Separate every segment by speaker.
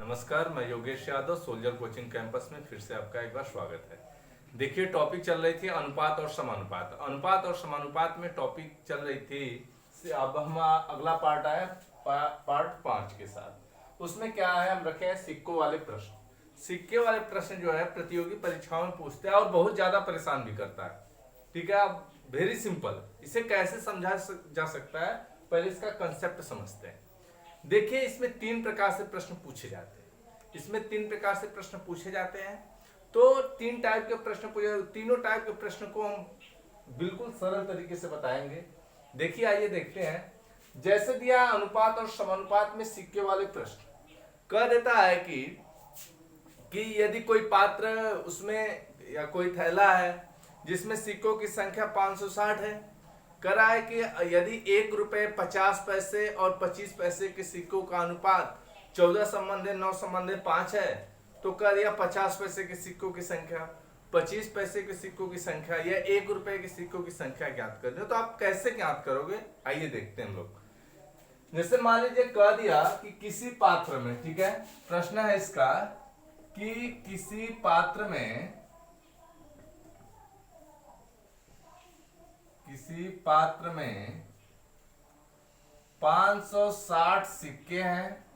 Speaker 1: नमस्कार, मैं Yogesh Yadav soldier coaching campus में फिर से आपका एक बार स्वागत है। देखिए, टॉपिक चल रही थी अनुपात और समानुपात। अनुपात और समानुपात में टॉपिक चल रही थी अब हम अगला पार्ट आया पार्ट 5 के साथ। उसमें क्या है, हम रखे हैं सिक्कों वाले प्रश्न। सिक्के वाले प्रश्न जो है प्रतियोगी परीक्षाओं में पूछते हैं और बहुत ज्यादा परेशान भी करता है। ठीक है, अब वेरी सिंपल, इसे कैसे समझा जा सकता है, पहले इसका कंसेप्ट समझते हैं। देखिए, इसमें 3 प्रकार से प्रश्न पूछे जाते हैं। इसमें 3 प्रकार से प्रश्न पूछे जाते हैं। तो 3 टाइप के प्रश्न पूछे, तीनों टाइप के प्रश्न को हम बिल्कुल सरल तरीके से बताएंगे। देखिए, आइए देखते हैं। जैसे दिया अनुपात और समानुपात में सिक्के वाले प्रश्न, कह देता है कि यदि कोई पात्र उसमें या कोई थैला है जिसमें सिक्कों की संख्या 560 है, करा है कि यदि 1 रुपए 50 पैसे और 25 पैसे के सिक्कों का अनुपात 14:9:5 है, तो कर दिया 50 पैसे के सिक्कों की संख्या, 25 पैसे के सिक्कों की संख्या या 1 रुपए के सिक्कों की संख्या ज्ञात कर दो। तो आप कैसे ज्ञात करोगे, आइए देखते हैं हम लोग। जैसे मान लीजिए कह दिया कि किसी पात्र में, ठीक है, प्रश्न है इसका कि किसी पात्र में 560 सिक्के हैं।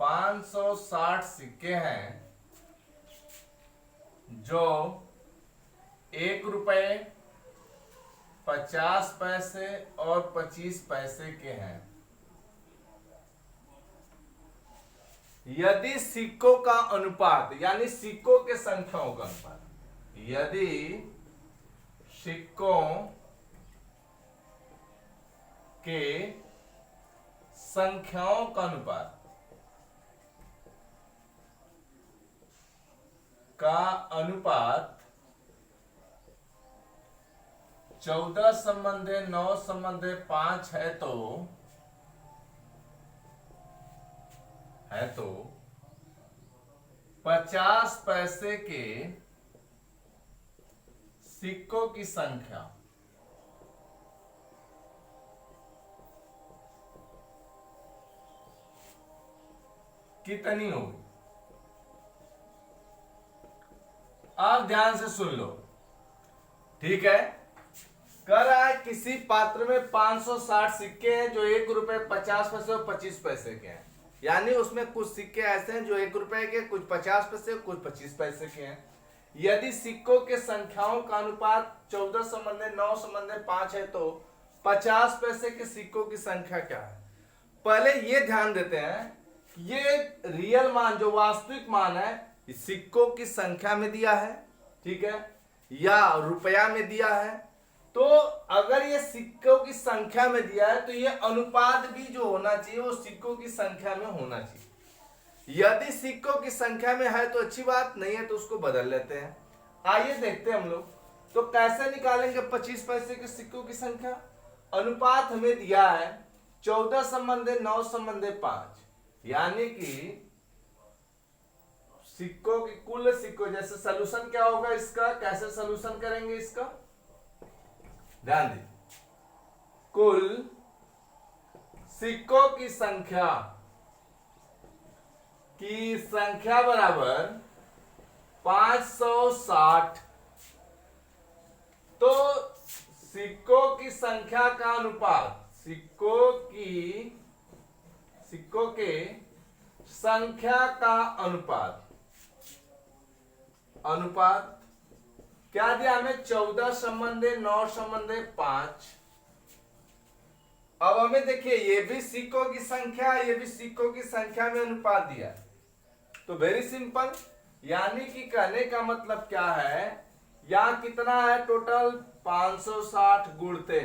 Speaker 1: 560 सिक्के हैं जो 1 रुपए 50 पैसे और 25 पैसे के हैं। यदि सिक्कों का अनुपात, यानी सिक्कों के संख्याओं का अनुपात, यदि सिक्कों के संख्याओं का अनुपात 14:9:5 है तो 50 पैसे के सिक्कों की संख्या कितनी होगी। आप ध्यान से सुन लो, ठीक है। कह रहा है किसी पात्र में 560 सिक्के हैं जो 1 रुपए 50 पैसे और 25 पैसे के हैं। यानी उसमें कुछ सिक्के ऐसे हैं जो 1 रुपए के, कुछ 50 पैसे, कुछ 25 पैसे के हैं। यदि सिक्कों के संख्याओं का अनुपात 14:9:5 है तो 50 पैसे के सिक्कों की संख्या क्या है। पहले ये ध्यान देते हैं, ये रियल मान, जो वास्तविक मान है, सिक्कों की संख्या में दिया है, ठीक है, या रुपया में दिया है। तो अगर ये सिक्कों की संख्या में दिया है तो ये अनुपात भी जो होना चाहिए वो सिक्कों की संख्या में होना चाहिए। यदि सिक्कों की संख्या में है तो अच्छी बात, नहीं है तो उसको बदल लेते हैं। आइए देखते हैं हम लोग। तो कैसे निकालेंगे 25 पैसे के सिक्कों की संख्या। अनुपात हमें दिया है 14:9:5, यानी कि सिक्कों की कुल सिक्कों, जैसे सलूशन क्या होगा इसका, कैसे सलूशन करेंगे इसका, ध्यान दीजिए। कुल सिक्कों की संख्या बराबर 560। तो सिक्कों की संख्या का अनुपात, सिक्कों के संख्या का अनुपात क्या दिया हमें, 14:9:5। अब हमें देखिए, ये भी सिक्कों की संख्या, ये भी सिक्कों की संख्या में अनुपात दिया। तो वेरी सिंपल, यानी कि कहने का मतलब क्या है, यहां कितना है टोटल 560 गुणते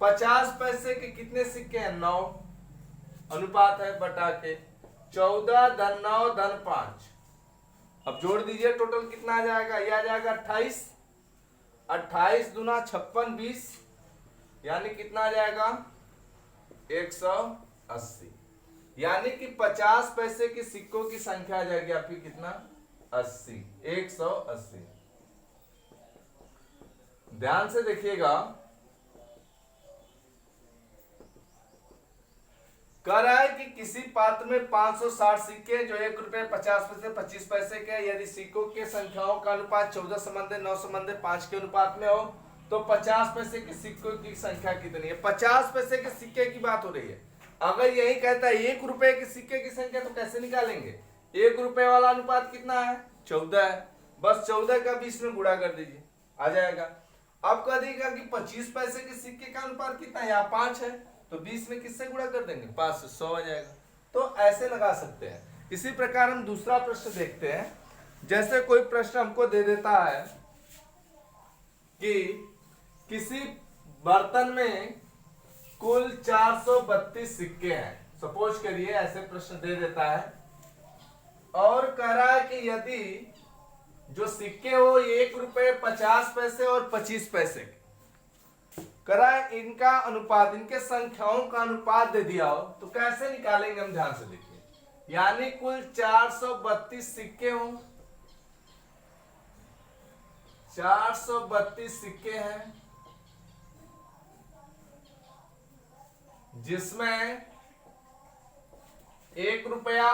Speaker 1: 50 पैसे के कितने सिक्के हैं, 9, अनुपात है बटा के 14:9:5। अब जोड़ दीजिए, टोटल कितना आ जाएगा, यह आ जाएगा 28। 28 दूना 56, 20, यानी कितना आ जाएगा 180। यानी कि 50 पैसे के सिक्कों की संख्या आ जाएगी आपकी कितना, 80, 180। ध्यान से देखिएगा, कह रहा है कि किसी पात्र में 560 सिक्के जो 1 रुपए 50 पैसे 25 पैसे के, यदि सिक्कों के संख्याओं का अनुपात 14 संबंधे 9 संबंधे 5 के अनुपात में हो तो 50 पैसे के सिक्कों की संख्या कितनी है। 50 पैसे के सिक्के की बात हो रही है। अगर यही कहता है 1 रुपए के सिक्के की संख्या तो कैसे निकालेंगे। 1 रुपए वाला अनुपात कितना है, 14 है। बस 14 का 20 में गुणा कर दीजिए, आ जाएगा। अब कह देगा कि 25 पैसे के सिक्के का अनुपात कितना है, यहाँ 5 है, तो 20 में किससे गुणा कर देंगे, 5 से 100 आ जाएगा। तो ऐसे लगा सकते हैं। इसी प्रकार हम दूसरा प्रश्न देखते हैं। जैसे कोई प्रश्न हमको दे देता है कि किसी बर्तन में कुल 432 सिक्के हैं, सपोज करिए ऐसे प्रश्न दे देता है, और कह रहा है कि यदि जो सिक्के हो 1 रुपए 50 पैसे और 25 पैसे करा, इनका अनुपात, इनके संख्याओं का अनुपात दे दिया हो तो कैसे निकालेंगे हम, ध्यान से देखिए। यानी कुल 432 सिक्के हो, 432 सिक्के हैं, जिसमें 1 रुपया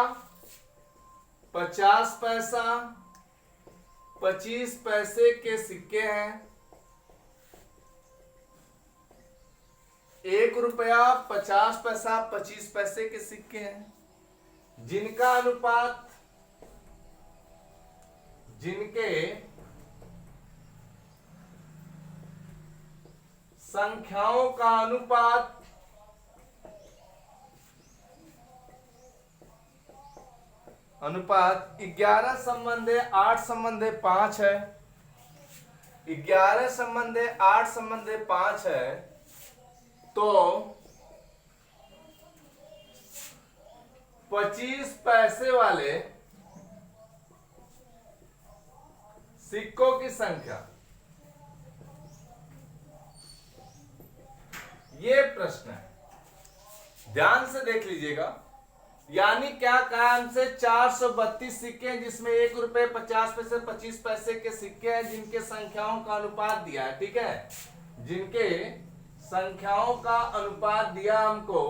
Speaker 1: 50 पैसा 25 पैसे के सिक्के हैं। 1 रुपया 50 पैसा 25 पैसे के सिक्के हैं, जिनका अनुपात, जिनके संख्याओं का अनुपात अनुपात 11 संबंधे 8 संबंधे 5 है। 11 संबंधे 8 संबंधे 5 है, तो 25 पैसे वाले सिक्कों की संख्या, ये प्रश्न है, ध्यान से देख लीजिएगा। यानी क्या कहा हमसे, 432 सिक्के हैं जिसमें 1 रुपए 50 पैसे 25 पैसे के सिक्के हैं, जिनके संख्याओं का अनुपात दिया है, ठीक है, जिनके संख्याओं का अनुपात दिया हमको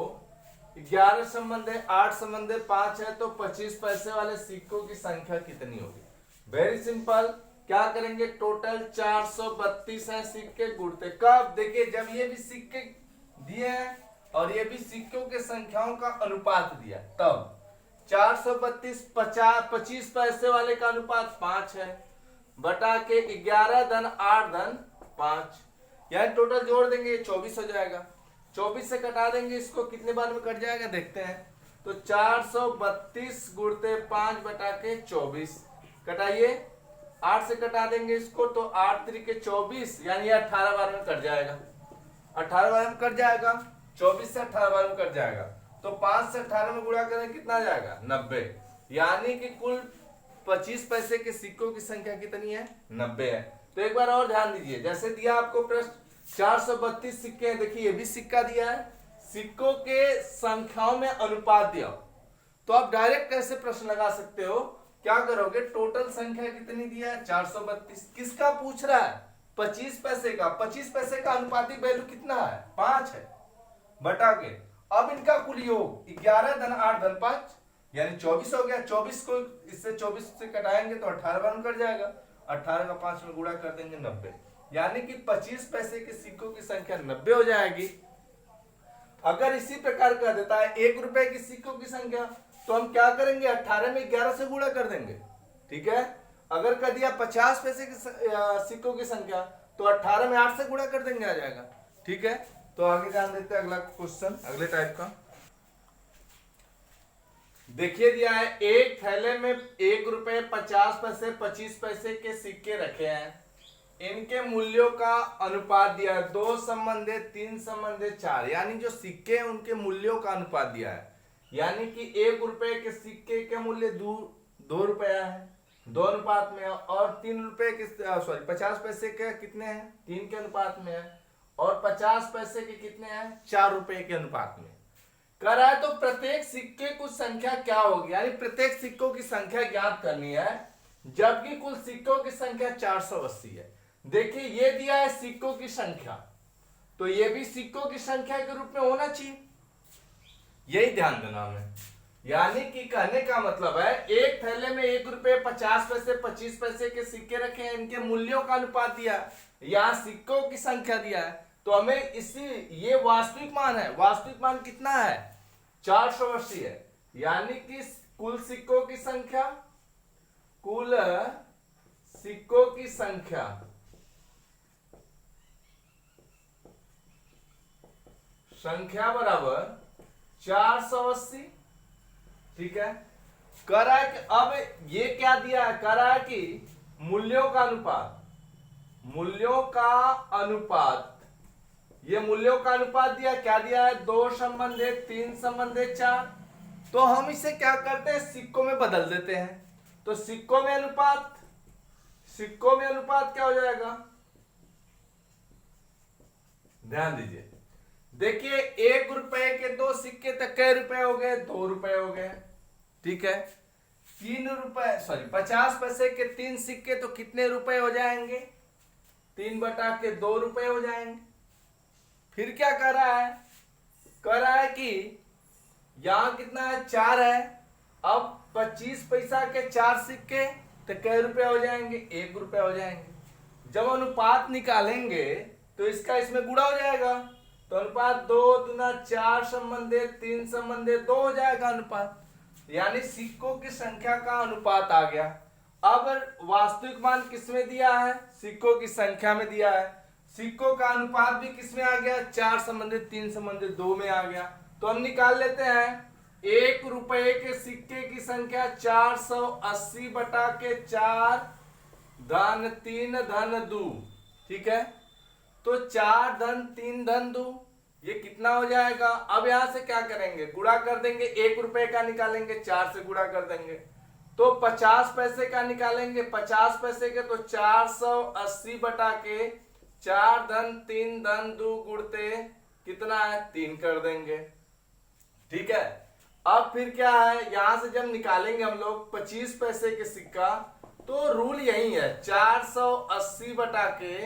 Speaker 1: 11 संबंधे 8 संबंधे 5 है, तो 25 पैसे वाले सिक्कों की संख्या कितनी होगी। वेरी सिंपल, क्या करेंगे, टोटल 432 है सिक्के, गुणते कब, देखिए जब ये भी सिक्के दिए हैं और ये भी सिक्कों के संख्याओं का अनुपात दिया, तब 432 25 पैसे वाले का अनुपात 5 है, बटा के 11 धन 8 धन 5, यानी टोटल जोड़ देंगे 24 हो जाएगा। 24 से कटा देंगे इसको, कितने बार में कट जाएगा देखते हैं। तो 432 गुणते 5 बटा के 24, कटाइए, 8 से कटा देंगे इसको, तो 8 त्रिके 24, यानी 18 बार में कट जाएगा। 18 बार में कट जाएगा, 24 से 18 बार में कट जाएगा, तो 5 से 18 में गुणा करें कितना आ जाएगा, 90। यानी कि कुल 25 पैसे के सिक्कों की संख्या कितनी है, 90 है। तो एक बार और ध्यान दीजिए, जैसे दिया आपको प्रश्न 432 सिक्के हैं, देखिए ये भी सिक्का दिया है, सिक्कों के संख्याओं में अनुपात दिया, तो आप डायरेक्ट कैसे प्रश्न लगा सकते हो, क्या करोगे, टोटल संख्या कितनी दिया है 432, किसका पूछ रहा है, 25 पैसे का, 25 पैसे का अनुपातिक वैल्यू कितना है, 5 है, बटा के अब इनका कुल योग 11 धन 8 धन 5 यानी 24 हो गया। 24 को इससे 24 से कटाएंगे तो 18 बार में कट जाएगा, 18 का 5 में गुणा कर देंगे 90, यानी कि 25 पैसे के सिक्कों की संख्या 90 हो जाएगी। अगर इसी प्रकार कर देता है 1 रुपए की सिक्कों की संख्या, तो हम क्या करेंगे, 18 में 11 से गुणा कर देंगे, ठीक है। अगर कर दिया 50 पैसे की सिक्कों की संख्या, तो 18 में 8 से गुणा कर देंगे, आ जाएगा, ठीक है। तो आगे ध्यान देते हैं, अगला क्वेश्चन अगले टाइप का देखिए, दिया है एक थैले में 1 रुपए 50 पैसे 25 पैसे के सिक्के रखे हैं, इनके मूल्यों का अनुपात दिया है 2 संबंधे 3 संबंधे 4, यानी जो सिक्के हैं उनके मूल्यों का अनुपात दिया है। यानी कि 1 रुपए के सिक्के के मूल्य 2 रुपया है, 2 अनुपात में है, और 3 रुपए के 50 पैसे के कितने हैं, 3 के अनुपात में है, और 50 पैसे के कितने हैं, 4 रुपए के अनुपात में कर रहा है। तो प्रत्येक सिक्के की संख्या क्या होगी, यानी प्रत्येक सिक्कों की संख्या ज्ञात करनी है, जबकि कुल सिक्कों की संख्या 480 है। देखिए ये दिया है सिक्कों की संख्या, तो ये भी सिक्कों की संख्या के रूप में होना चाहिए, यही ध्यान देना हमें। यानी कि कहने का मतलब है एक थैले में 1 रुपए 50 पैसे 25 पैसे के सिक्के रखे हैं, इनके मूल्यों का अनुपात दिया है, यहाँ सिक्कों की संख्या दिया है, तो हमें इसी ये वास्तविक मान है, वास्तविक मान कितना है 480 है। यानी कि कुल सिक्कों की संख्या, कुल सिक्कों की संख्या बराबर 480। ठीक है, कह रहा है कि अब ये क्या दिया है, कह रहा है कि मूल्यों का अनुपात, मूल्यों का अनुपात, ये मूल्यों का अनुपात दिया, क्या दिया है 2:1 3:4। तो हम इसे क्या करते हैं सिक्कों में बदल देते हैं, तो सिक्कों में अनुपात, सिक्कों में अनुपात क्या हो जाएगा, ध्यान दीजिए, देखिए 1 रुपए के 2 सिक्के तो कै रुपए हो गए, 2 रुपए हो गए। ठीक है, 50 पैसे के 3 सिक्के तो कितने रुपए हो जाएंगे, 3/2 रुपए हो जाएंगे। फिर क्या कर रहा है, कह रहा है कि यहां कितना है 4 है, अब 25 पैसा के 4 सिक्के तो कै रुपए हो जाएंगे, 1 रुपए हो जाएंगे। जब अनुपात निकालेंगे तो इसका इसमें गुणा हो जाएगा, तो अनुपात 2 दूना 4 3:2 हो जाएगा अनुपात, यानी सिक्कों की संख्या का अनुपात आ गया। अब वास्तविक मान किसमें दिया है, सिक्कों की संख्या में दिया है, सिक्कों का अनुपात भी किसमें आ गया 4:3:2 में आ गया। तो हम निकाल लेते हैं 1 रुपए के सिक्के की संख्या 480 बटा के 4 धन 3 धन 2। ठीक है, तो 4 धन 3 धन 2 ये कितना हो जाएगा। अब यहां से क्या करेंगे, गुणा कर देंगे, 1 रुपए का निकालेंगे 4 से गुणा कर देंगे, तो 50 पैसे का निकालेंगे, 50 पैसे के तो 480 बटा के 4 धन 3 धन 2 गुणते कितना है 3 कर देंगे। ठीक है, अब फिर क्या है, यहां से जब निकालेंगे हम लोग 25 पैसे के सिक्का, तो रूल यही है 480 बटा के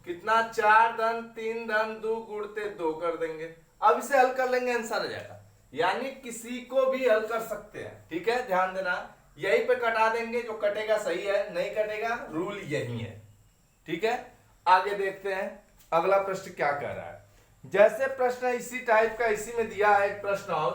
Speaker 1: कितना 4 धन 3 धन 2 गुणते 2 कर देंगे। अब इसे हल कर लेंगे, आंसर आ जाएगा, यानी किसी को भी हल कर सकते हैं। ठीक है, ध्यान देना, यहीं पे कटा देंगे, जो कटेगा सही है, नहीं कटेगा, रूल यही है। ठीक है, आगे देखते हैं अगला प्रश्न क्या कह रहा है। जैसे प्रश्न इसी टाइप का इसी में दिया है एक प्रश्न और,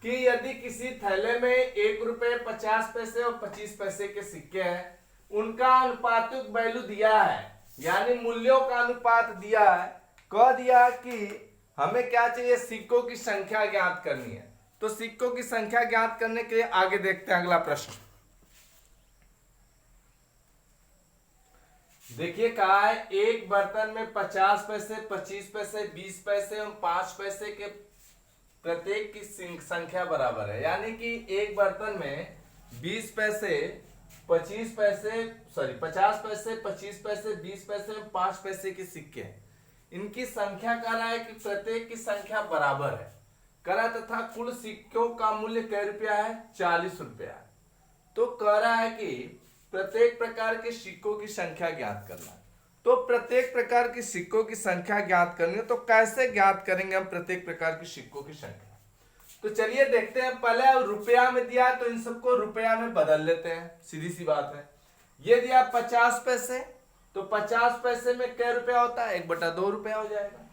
Speaker 1: कि यदि किसी थैले में 1 रुपए 50 पैसे और 25 पैसे के सिक्के हैं, उनका अनुपातिक वैल्यू दिया है, यानी मूल्यों का अनुपात दिया है, कह दिया कि हमें क्या चाहिए सिक्कों की संख्या ज्ञात करनी है। तो सिक्कों की संख्या ज्ञात करने के लिए आगे देखते हैं अगला प्रश्न। देखिए कहा है एक बर्तन में 50 पैसे 25 पैसे 20 पैसे और 5 पैसे के प्रत्येक की संख्या बराबर है। यानी कि एक बर्तन में 20 पैसे 50 पैसे 25 पैसे 20 पैसे और 5 पैसे के सिक्के हैं, इनकी संख्या कह रहा है कि प्रत्येक की संख्या बराबर है, कह रहा तथा कुल सिक्कों का मूल्य कै रुपया है 40 रुपया। तो कह रहा है कि प्रत्येक प्रकार के सिक्कों की संख्या ज्ञात करना है। तो प्रत्येक प्रकार के सिक्कों की संख्या ज्ञात करनी है, तो कैसे ज्ञात करेंगे हम प्रत्येक प्रकार के सिक्कों की संख्या। तो चलिए देखते हैं, पहले रुपया में दिया है तो इन सबको रुपया में बदल लेते हैं, सीधी सी बात है। ये दिया 50 पैसे, तो 50 पैसे में कै रुपया होता है 1/2 रुपया हो जाएगा।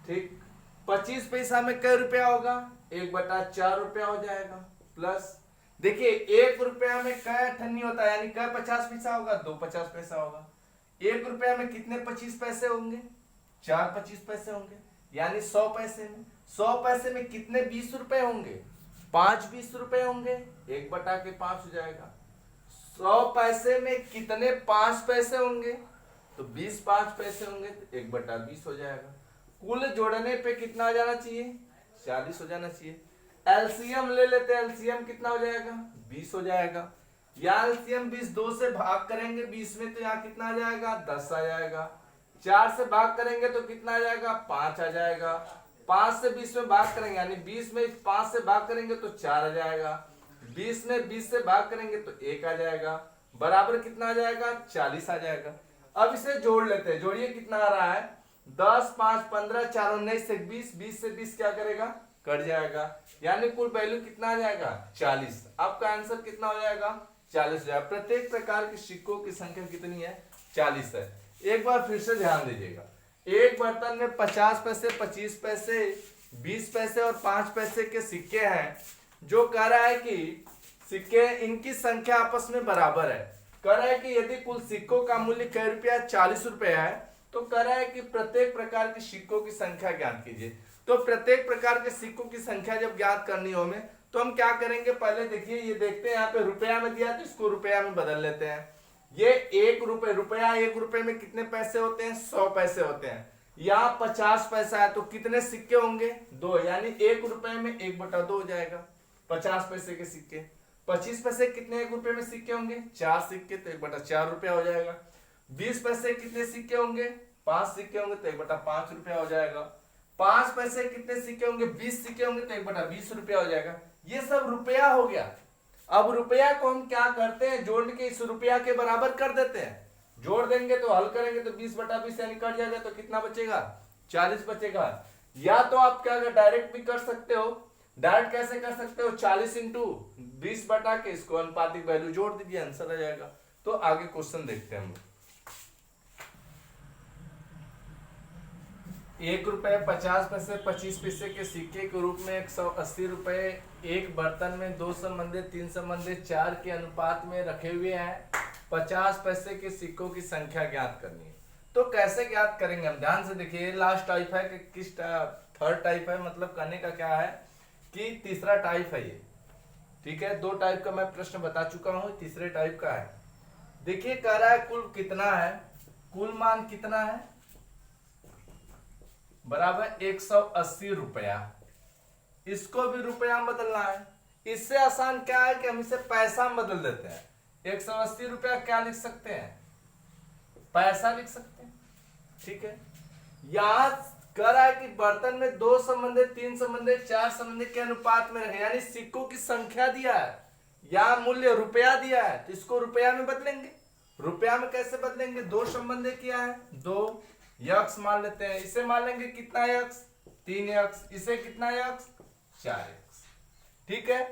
Speaker 1: ठीक, 25 पैसा में कै रुपया होगा 1/4 रुपया हो जाएगा। प्लस देखिए 1 रुपया में कै अठन्नी होता है, यानी कै 50 पैसा होगा 2 50 पैसा होगा। 1 रुपया में कितने 25 पैसे होंगे 4 25 पैसे होंगे, यानी 100 पैसे में 100 पैसे में कितने 20 रुपए होंगे 5 20 रुपए होंगे, 1/5 हो जाएगा। 100 पैसे में कितने 5 पैसे होंगे, तो 20 5 पैसे होंगे, तो 1/20 हो जाएगा। कुल जोड़ने पे कितना हो जाना चाहिए 40 हो जाना चाहिए। एलसीएम ले लेते हैं, एलसीएम कितना हो जाएगा 20 हो जाएगा। या एलसीएम 20 2 से भाग करेंगे 20 में, तो यहाँ कितना आ जाएगा 10 आ जाएगा। 4 से भाग करेंगे तो कितना आ जाएगा 5 आ जाएगा। 5 से 20 में भाग करेंगे, यानी 20 में 5 से भाग करेंगे तो 4 आ जाएगा। 20 में 20 से भाग करेंगे तो 1 आ जाएगा, बराबर कितना आ जाएगा 40 आ जाएगा। अब इसे जोड़ लेते हैं, जोड़िए कितना आ रहा है 10 5 15 4 19 से 20, 20 से 20 क्या करेगा कट जाएगा, यानी कुल वैल्यू कितना आ जाएगा 40। आपका आंसर कितना हो जाएगा 40 हो जाएगा। प्रत्येक प्रकार के सिक्कों की संख्या कितनी है 40 है। एक बार फिर से ध्यान दीजिएगा, एक बर्तन में 50 पैसे, 25 पैसे, 20 पैसे और 5 पैसे के सिक्के हैं। जो कह रहा है कि सिक्के इनकी संख्या आपस में बराबर है। कह रहा है कि यदि कुल सिक्कों का मूल्य कै रुपया 40 रुपया है, तो कह रहा है कि प्रत्येक प्रकार के सिक्कों की संख्या ज्ञात कीजिए। तो प्रत्येक प्रकार के सिक्कों की संख्या जब ज्ञात करनी हो हमें, तो हम क्या करेंगे, पहले देखिए ये देखते हैं, यहाँ पे रुपया में दिया तो इसको रुपया में बदल लेते हैं। ये 1 रुपये, रुपया 1 रुपये में कितने पैसे होते हैं 100 पैसे होते हैं। यहाँ 50 पैसा है तो कितने सिक्के होंगे 2, यानी 1 रुपये में 1/2 हो जाएगा 50 पैसे के सिक्के। 25 पैसे कितने 1 रुपये में सिक्के होंगे 4 सिक्के, तो 1/4 रुपया हो जाएगा। 20 पैसे कितने सिक्के होंगे 5 सिक्के होंगे, तो 1/5 रुपया हो जाएगा। 5 पैसे कितने सिक्के होंगे 20 सिक्के होंगे, तो 1/20 रुपया हो जाएगा। ये सब रुपया हो गया। अब रुपया को हम क्या करते हैं, जोड़ के इस रुपया के बराबर कर देते हैं। जोड़ देंगे तो हल करेंगे तो 20/20 यानी कट जाएगा, तो कितना बचेगा 40 बचेगा। या तो आप क्या डायरेक्ट भी कर सकते हो। डायरेक्ट कैसे कर सकते हो, 40 इंटू 20 बटा के इसको अनुपातिक वैल्यू जोड़ दीजिए, आंसर आ जाएगा। तो आगे क्वेश्चन देखते हैं हम। 1 रुपये 50 पैसे 25 पैसे के सिक्के के रूप में 180 रुपए एक बर्तन में 2 संबंधित 3 संबंधित 4 के अनुपात में रखे हुए हैं। 50 पैसे के सिक्कों की संख्या ज्ञात करनी है। तो कैसे ज्ञात करेंगे हम, ध्यान से देखिए। लास्ट टाइप है कि किस थर्ड टाइप है, मतलब कहने का क्या है कि तीसरा टाइप है ये, ठीक है। 2 टाइप का मैं प्रश्न बता चुका हूं, तीसरे टाइप का है। देखिए कह रहा है कुल कितना है, कुल मान कितना है बराबर 180 रुपया। इसको भी रुपया में बदलना है। इससे आसान क्या है कि हम इसे पैसा में बदल देते हैं। 180 रुपया क्या लिख सकते हैं, पैसा लिख सकते हैं, ठीक है। यहां कह रहा है कि बर्तन में 2 संबंधित 3 संबंधित 4 संबंधित के अनुपात में रहे, यानी सिक्कों की संख्या दिया है, या मूल्य रुपया दिया है, तो इसको रुपया में बदलेंगे। रुपया में कैसे बदलेंगे, 2 संबंधित किया है 2 यक्स मान लेते हैं। इसे मान लेंगे कितना यक्स 3 यक्स, इसे कितना यक्स 4 यक्स, ठीक है।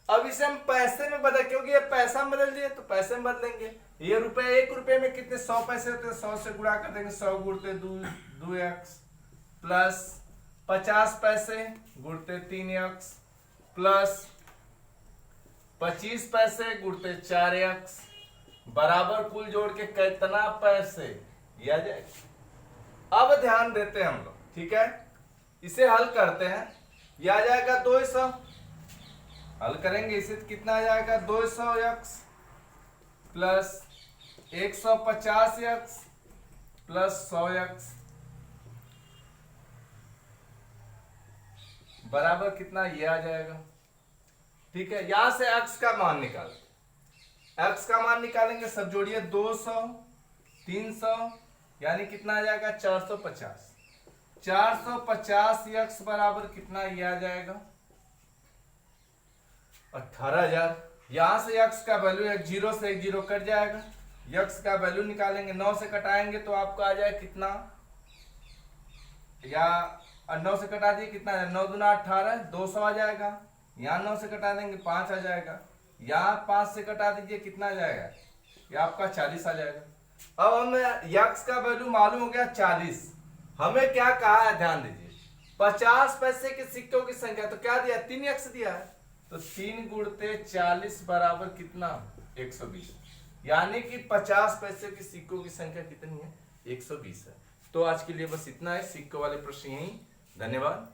Speaker 1: अब इसे हम पैसे में बदल, क्योंकि ये पैसा में बदल दिए तो पैसे में बदलेंगे। ये रुपए 1 रुपए में कितने 100 पैसे होते हैं, 100 से गुणा कर देंगे, 100 गुणते 2 यक्स, प्लस 50 पैसे गुणते 3 यक्स, प्लस 25 पैसे गुणते 4 यक्स, बराबर कुल जोड़ के कितना पैसे ये आ जाएगा। अब ध्यान देते हैं हम लोग, ठीक है। इसे हल करते हैं, यह आ जाएगा 200, हल करेंगे इसे तो कितना आ जाएगा 200 x plus 150 x plus 100 x बराबर कितना ये आ जाएगा, ठीक है। यहां से x का मान निकाल, x का मान निकालेंगे, सब जोड़िए 200 300 यानी कितना आ जाएगा 450। 450 यक्स बराबर कितना ये आ जाएगा 18,000। यहां से यक्स का वैल्यू 0 से 0 कट जाएगा, यक्स का वैल्यू निकालेंगे, 9 से कटाएंगे तो आपको आ जाए कितना, या 9 से कटा दिए कितना, 9 दूना 18 200 आ जाएगा। यहाँ 9 से कटा देंगे 5 आ जाएगा, यहाँ 5 से कटा दीजिए कितना आ जाएगा, या आपका 40 आ जाएगा। अब हमें यक्स का वैल्यू मालूम हो गया 40। हमें क्या कहा है ध्यान दीजिए, 50 पैसे के सिक्कों की संख्या, तो क्या दिया 3 यक्स दिया है, तो 3 गुणते 40 बराबर कितना 120, यानी कि 50 पैसे के सिक्कों की संख्या कितनी है 120 है। तो आज के लिए बस इतना है, सिक्कों वाले प्रश्न यही। धन्यवाद।